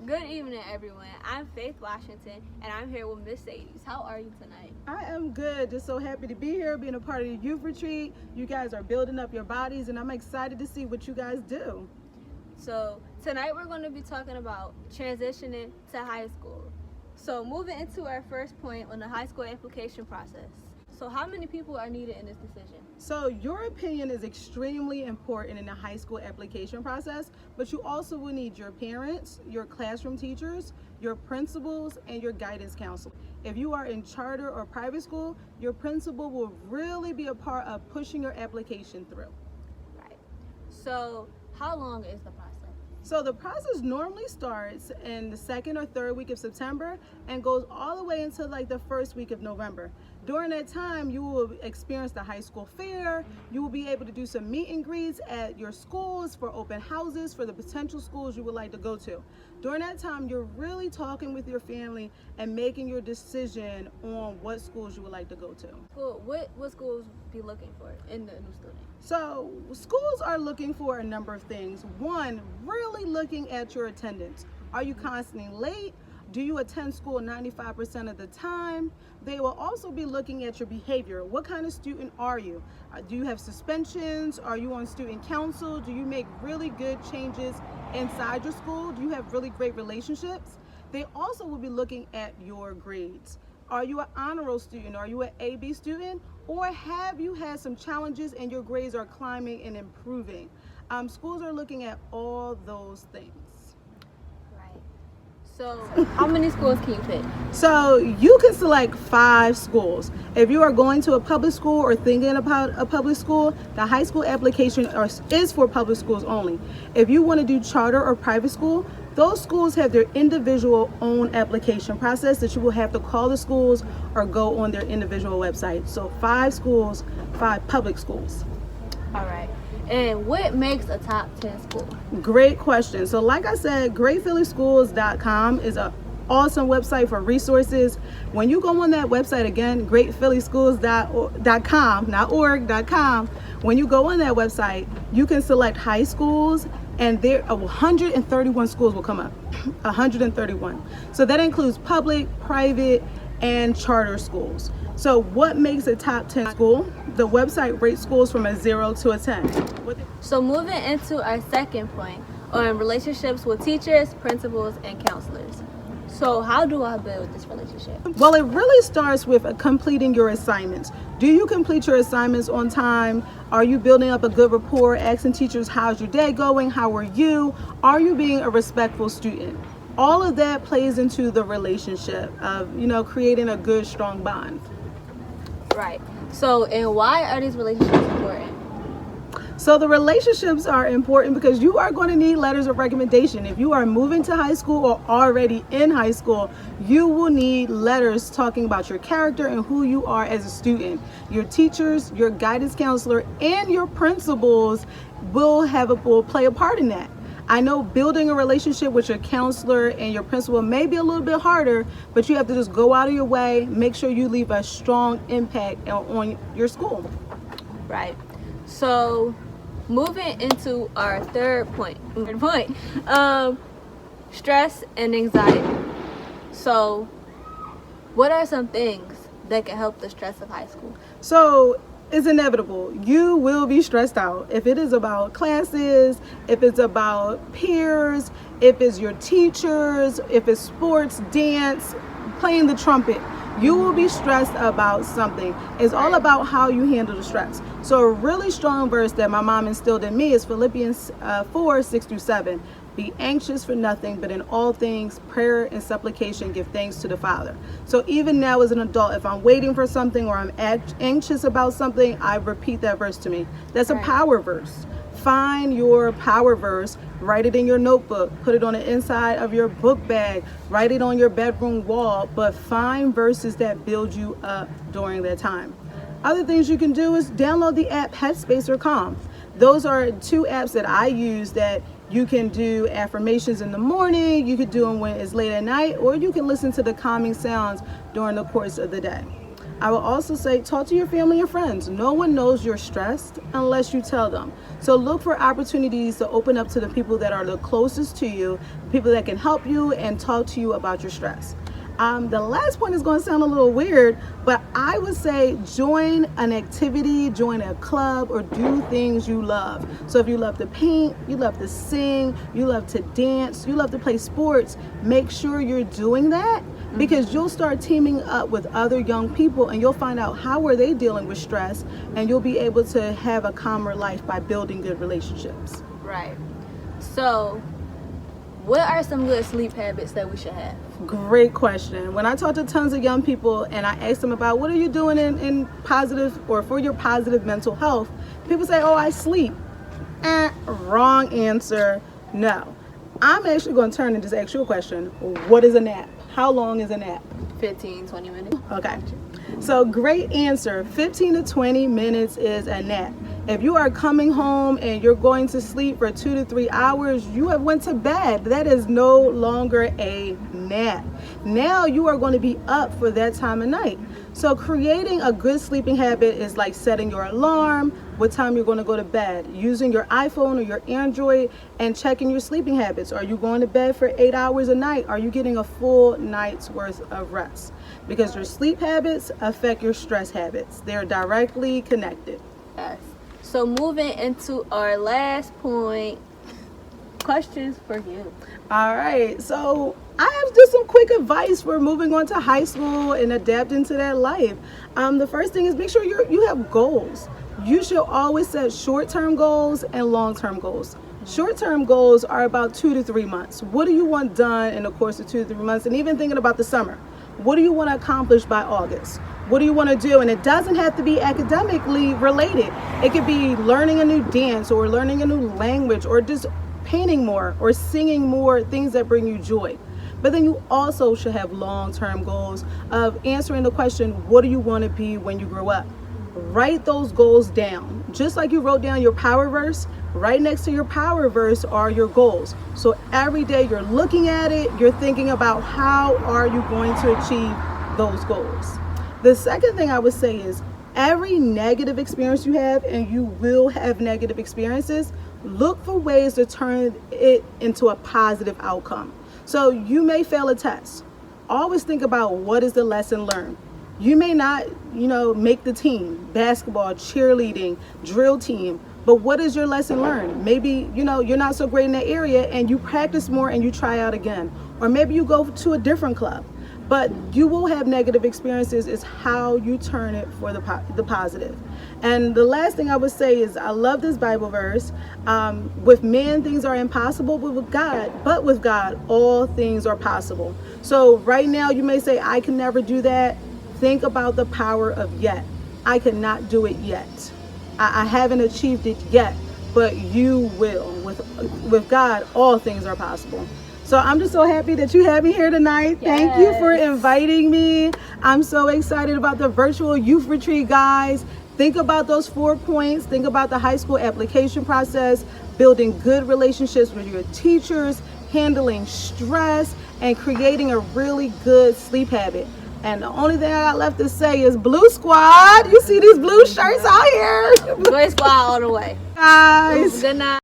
Good evening, everyone. I'm Faith Washington, and I'm here with Miss Sadie. How are you tonight? I am good. Just so happy to be here, being a part of the youth retreat. You guys are building up your bodies, and I'm excited to see what you guys do. So tonight we're going to be talking about transitioning to high school. So moving into our first point on the high school application process. So how many people are needed in this decision? So your opinion is extremely important in the high school application process, but you also will need your parents, your classroom teachers, your principals, and your guidance counselor. If you are in charter or private school, your principal will really be a part of pushing your application through. Right. So how long is the process? So the process normally starts in the second or third week of September and goes all the way until like the first week of November. During that time, you will experience the high school fair. You will be able to do some meet and greets at your schools for open houses for the potential schools you would like to go to. During that time, you're really talking with your family and making your decision on what schools you would like to go to. Cool. What schools be looking for in the new student? So schools are looking for a number of things. One, really looking at your attendance. Are you constantly late? Do you attend school 95% of the time? They will also be looking at your behavior. What kind of student are you? Do you have suspensions? Are you on student council? Do you make really good changes inside your school? Do you have really great relationships? They also will be looking at your grades. Are you an honor roll student? Are you an AB student? Or have you had some challenges and your grades are climbing and improving? Schools are looking at all those things. Right. So how many schools can you pick? So you can select 5 schools. If you are going to a public school or thinking about a public school, the high school application is for public schools only. If you want to do charter or private school, those schools have their individual own application process that you will have to call the schools or go on their individual website. So 5 schools, 5 public schools. All right. And what makes a top 10 school? Great question. So like I said, greatphillyschools.com is an awesome website for resources. When you go on that website, again, greatphillyschools.com, not org.com, when you go on that website, you can select high schools, and there 131 schools will come up. 131. So that includes public, private, and charter schools. So what makes a top 10 school? The website rates schools from a 0 to a 10. So moving into our second point on relationships with teachers, principals, and counselors. So how do I build this relationship? Well, it really starts with completing your assignments. Do you complete your assignments on time? Are you building up a good rapport, asking teachers, how's your day going? How are you? Are you being a respectful student? All of that plays into the relationship of, creating a good, strong bond. Right. So, and why are these relationships important? So the relationships are important because you are going to need letters of recommendation. If you are moving to high school or already in high school, you will need letters talking about your character and who you are as a student. Your teachers, your guidance counselor, and your principals will play a part in that. I know building a relationship with your counselor and your principal may be a little bit harder, but you have to just go out of your way, make sure you leave a strong impact on your school. Right. So moving into our third point, stress and anxiety. So what are some things that can help the stress of high school? So it's inevitable. You will be stressed out. If it is about classes, if it's about peers, if it's your teachers, if it's sports, dance, playing the trumpet, you will be stressed about something. It's all about how you handle the stress. So a really strong verse that my mom instilled in me is Philippians 4:6-7. Be anxious for nothing, but in all things, prayer and supplication, give thanks to the Father. So even now as an adult, if I'm waiting for something or I'm anxious about something, I repeat that verse to me. That's a power verse. Find your power verse, write it in your notebook, put it on the inside of your book bag, write it on your bedroom wall, but find verses that build you up during that time. Other things you can do is download the app Headspace or Calm. Those are 2 apps that I use that you can do affirmations in the morning, you could do them when it's late at night, or you can listen to the calming sounds during the course of the day. I will also say talk to your family and friends. No one knows you're stressed unless you tell them. So look for opportunities to open up to the people that are the closest to you, people that can help you and talk to you about your stress. The last point is going to sound a little weird, but I would say join an activity, join a club, or do things you love. So if you love to paint, you love to sing, you love to dance, you love to play sports, make sure you're doing that, because you'll start teaming up with other young people and you'll find out how are they dealing with stress, and you'll be able to have a calmer life by building good relationships. Right. So, what are some good sleep habits that we should have? Great question. When I talk to tons of young people and I ask them about what are you doing in positive or for your positive mental health, people say, oh, I sleep. Wrong answer. No. I'm actually going to turn and just ask you a question. What is a nap? How long is a nap? 15-20 minutes. Okay. So great answer. 15 to 20 minutes is a nap. If you are coming home and you're going to sleep for 2 to 3 hours, you have went to bed. That is no longer a nap. Now you are going to be up for that time of night. So creating a good sleeping habit is like setting your alarm, what time you're going to go to bed, using your iPhone or your Android and checking your sleeping habits. Are you going to bed for 8 hours a night? Are you getting a full night's worth of rest? Because your sleep habits affect your stress habits. They're directly connected. Yes. So moving into our last point, questions for you. All right, so I have just some quick advice for moving on to high school and adapting to that life. The first thing is make sure you have goals. You should always set short-term goals and long-term goals. Short-term goals are about 2 to 3 months. What do you want done in the course of 2 to 3 months? And even thinking about the summer, what do you want to accomplish by August? What do you want to do? And it doesn't have to be academically related. It could be learning a new dance or learning a new language or just painting more or singing more, things that bring you joy. But then you also should have long-term goals of answering the question, what do you want to be when you grow up? Write those goals down. Just like you wrote down your power verse, right next to your power verse are your goals. So every day you're looking at it, you're thinking about how are you going to achieve those goals. The second thing I would say is every negative experience you have, and you will have negative experiences, look for ways to turn it into a positive outcome. So you may fail a test. Always think about what is the lesson learned. You may not, make the team, basketball, cheerleading, drill team, but what is your lesson learned? Maybe, you're not so great in that area and you practice more and you try out again. Or maybe you go to a different club. But you will have negative experiences. Is how you turn it for the positive. And the last thing I would say is I love this Bible verse. With man, things are impossible, but with God, all things are possible. So right now you may say, I can never do that. Think about the power of yet. I cannot do it yet. I haven't achieved it yet, but you will. With God, all things are possible. So I'm just so happy that you have me here tonight. Yes. Thank you for inviting me. I'm so excited about the virtual youth retreat, guys. Think about those 4 points. Think about the high school application process, building good relationships with your teachers, handling stress, and creating a really good sleep habit. And the only thing I got left to say is Blue Squad. You see these blue shirts out here? Blue Squad all the way. Guys. Good night.